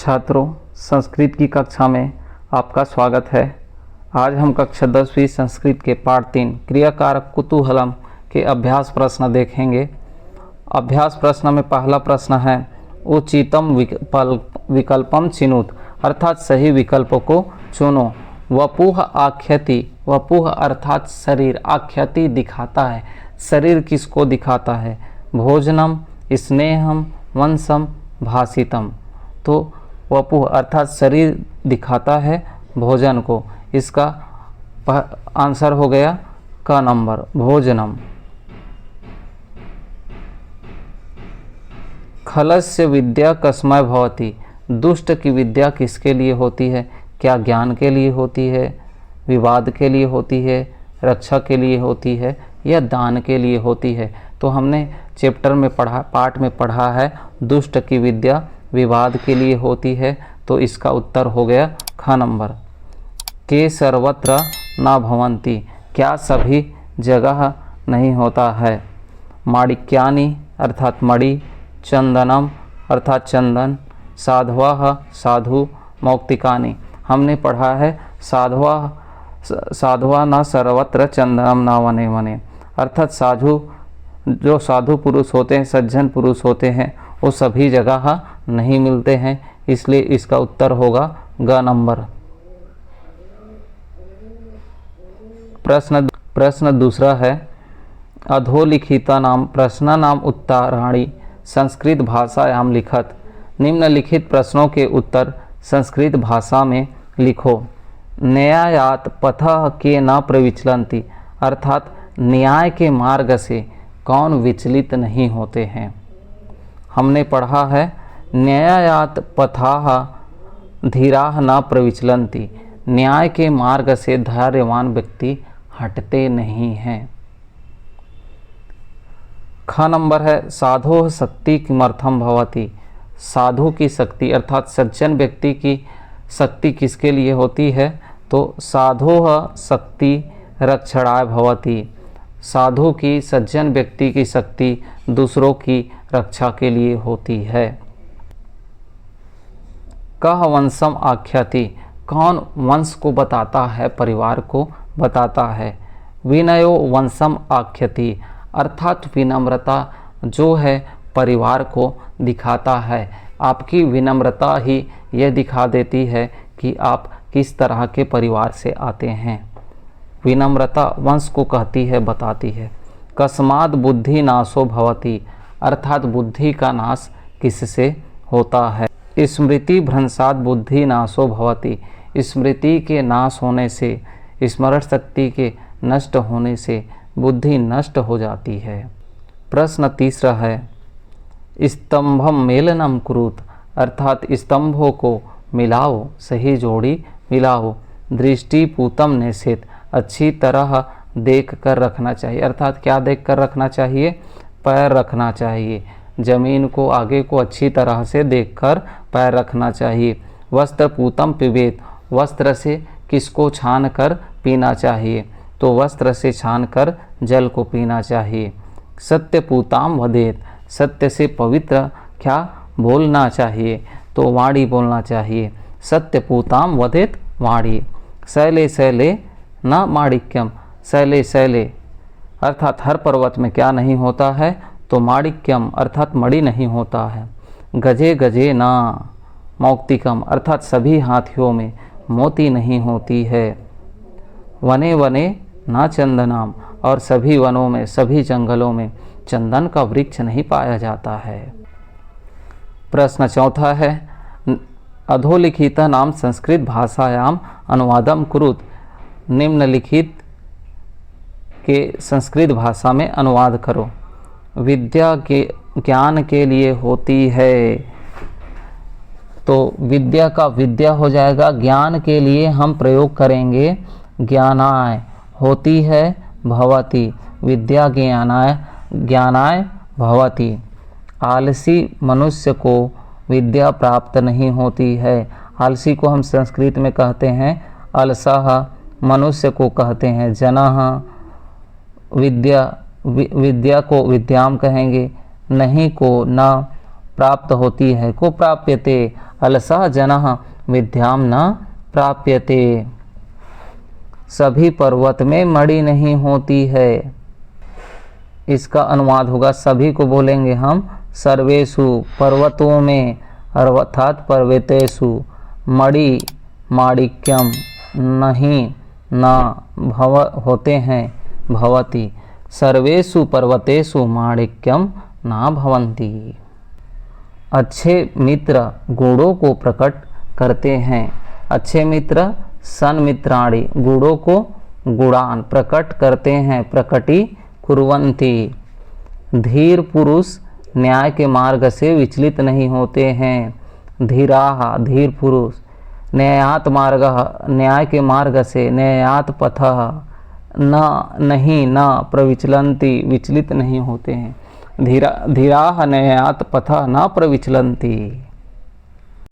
छात्रों, संस्कृत की कक्षा में आपका स्वागत है। आज हम कक्षा 10वीं संस्कृत के पाठ 3 क्रियाकारक कुतूहलम के अभ्यास प्रश्न देखेंगे। अभ्यास प्रश्न में पहला प्रश्न है उचितम विकल्पम चिनुत, अर्थात सही विकल्प को चुनो। वपुः आख्यति, वपुः अर्थात शरीर, आख्यति दिखाता है, शरीर किसको दिखाता है? भोजनम, स्नेहम, वंशम, भाषितम। तो वपुः अर्थात शरीर दिखाता है भोजन को, इसका आंसर हो गया का नंबर भोजनम। खलस्य विद्या कस्मै भवति, दुष्ट की विद्या किसके लिए होती है? क्या ज्ञान के लिए होती है, विवाद के लिए होती है, रक्षा के लिए होती है या दान के लिए होती है? तो हमने चैप्टर में पढ़ा, पाठ में पढ़ा है दुष्ट की विद्या विवाद के लिए होती है, तो इसका उत्तर हो गया ख नंबर। के सर्वत्र न भवन्ति, क्या सभी जगह नहीं होता है? माणिक्यानि अर्थात मणि, चंदनम अर्थात चंदन, साधवः साधु, मौक्तिकानि। हमने पढ़ा है साधवा न सर्वत्र चंदनम न वने वने, अर्थात साधु जो साधु पुरुष होते हैं, सज्जन पुरुष होते हैं, वो सभी जगह नहीं मिलते हैं, इसलिए इसका उत्तर होगा ग नंबर। प्रश्न दूसरा है अधोलिखिता नाम प्रश्न नाम उत्तराणि संस्कृत भाषायाम लिखत, निम्नलिखित प्रश्नों के उत्तर संस्कृत भाषा में लिखो। न्यायात पथः के न प्रविचलन्ति, अर्थात न्याय के मार्ग से कौन विचलित नहीं होते हैं? हमने पढ़ा है न्यायात पथाः धीराः न प्रविचलन्ति, न्याय के मार्ग से धैर्यवान व्यक्ति हटते नहीं हैं। ख नंबर है साधोः शक्ति किमर्थम भवति, साधु की शक्ति अर्थात सज्जन व्यक्ति की शक्ति किसके लिए होती है? तो साधोः शक्ति रक्षणाय भवति, साधु की सज्जन व्यक्ति की शक्ति दूसरों की रक्षा के लिए होती है। कह वंशम आख्याति, कौन वंश को बताता है, परिवार को बताता है? विनयो वंशम आख्यति, अर्थात विनम्रता जो है परिवार को दिखाता है। आपकी विनम्रता ही यह दिखा देती है कि आप किस तरह के परिवार से आते हैं। विनम्रता वंश को कहती है, बताती है। कस्मात् बुद्धि नाशो भवति, अर्थात बुद्धि का नाश किससे होता है? स्मृति भ्रंशात् बुद्धि नाशो भवति, स्मृति के नाश होने से, स्मरण शक्ति के नष्ट होने से बुद्धि नष्ट हो जाती है। प्रश्न तीसरा है स्तंभम मेलनम कुरुत, अर्थात स्तंभों को मिलाओ, सही जोड़ी मिलाओ। दृष्टि पूतम निषेध, अच्छी तरह देख कर रखना चाहिए, अर्थात क्या देख कर रखना चाहिए? पैर रखना चाहिए, जमीन को आगे को अच्छी तरह से देखकर पैर रखना चाहिए। वस्त्र पूतम पिबेत, वस्त्र से किसको छान कर पीना चाहिए? तो वस्त्र से छान कर जल को पीना चाहिए। सत्य पूताम वदेत, सत्य से पवित्र क्या बोलना चाहिए? तो वाणी बोलना चाहिए। सत्य पूताम वदेत वाणी। शैले शैले न माणिक्यम, शैले शैले अर्थात हर पर्वत में क्या नहीं होता है? तो माणिक्यम अर्थात मणि नहीं होता है। गजे गजे ना मौक्तिकम, अर्थात सभी हाथियों में मोती नहीं होती है। वने वने ना चंदनाम, और सभी वनों में, सभी जंगलों में चंदन का वृक्ष नहीं पाया जाता है। प्रश्न चौथा है अधोलिखित नाम संस्कृत भाषायाम अनुवादम कुरुत, निम्नलिखित के संस्कृत भाषा में अनुवाद करो। विद्या के ज्ञान के लिए होती है, तो विद्या का विद्या हो जाएगा, ज्ञान के लिए हम प्रयोग करेंगे ज्ञानाय, होती है भवति, विद्या ज्ञानाय ज्ञानाय भवति। आलसी मनुष्य को विद्या प्राप्त नहीं होती है, आलसी को हम संस्कृत में कहते हैं अलसः, मनुष्य को कहते हैं जनः। विद्या को विद्याम कहेंगे, नहीं को न, प्राप्त होती है। को प्राप्यते अलसः जनः विद्याम न प्राप्यते। सभी पर्वत में मणि नहीं होती है। इसका अनुवाद होगा, सभी को बोलेंगे हम सर्वेषु पर्वतों में अर्थात पर्वतेषु मणि माणिक्यम नहीं न भव होते हैं भवति। सर्वेषु पर्वतेषु माणिक्यम न भवन्ति। अच्छे मित्र गुणों को प्रकट करते हैं। अच्छे मित्र सन्मित्राणि गुणों को गुणान प्रकट करते हैं। प्रकटी कुर्वन्ति। धीर पुरुष न्याय के मार्ग से विचलित नहीं होते हैं। धीराः धीर पुरुष न्यायात मार्गः न्याय के मार्ग से न्यायात पथः न प्रविचलन्ति विचलित नहीं होते हैं। धीराः न्यायात पथः न प्रविचलन्ति।